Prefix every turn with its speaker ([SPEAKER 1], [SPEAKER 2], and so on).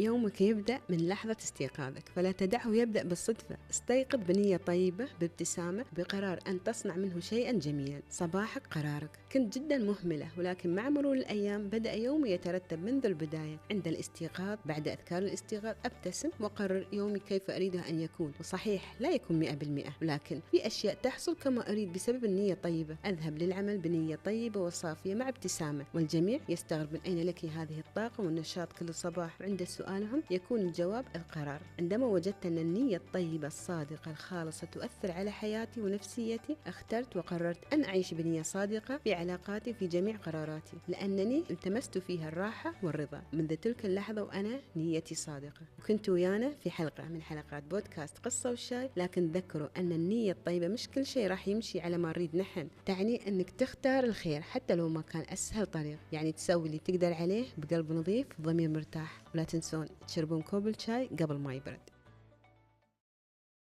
[SPEAKER 1] يومك يبدأ من لحظة استيقاظك، فلا تدعه يبدأ بالصدفة. استيقظ بنية طيبة، بابتسامة، بقرار أن تصنع منه شيئا جميلا. صباحك قرارك. كنت جدا مهملة، ولكن مع مرور الأيام بدأ يومي يترتب منذ البداية. عند الاستيقاظ، بعد أذكار الاستيقاظ، أبتسم وأقرر يومي كيف أريده أن يكون. وصحيح لا يكون 100%، ولكن في أشياء تحصل كما أريد بسبب النية الطيبة. أذهب للعمل بنية طيبة وصافية مع ابتسامة، والجميع يستغرب من أين لك هذه الطاقة والنشاط كل صباح. عند سؤالهم يكون الجواب القرار. عندما وجدت أن النية الطيبة الصادقة الخالصة تؤثر على حياتي ونفسيتي، اخترت وقررت أن أعيش بنية صادقة في علاقاتي، في جميع قراراتي، لأنني التمست فيها الراحة والرضا. منذ تلك اللحظة وأنا نيتي صادقة. وكنت ويانا في حلقة من حلقات بودكاست قصة والشاي. لكن تذكروا أن النية الطيبة مش كل شيء راح يمشي على ما نريد نحن. تعني أنك تختار الخير حتى لو ما كان أسهل طريق، يعني تسوي اللي تقدر عليه بقلب نظيف وضمير مرتاح. ولا تنسون تشربون كوب الشاي قبل ما يبرد.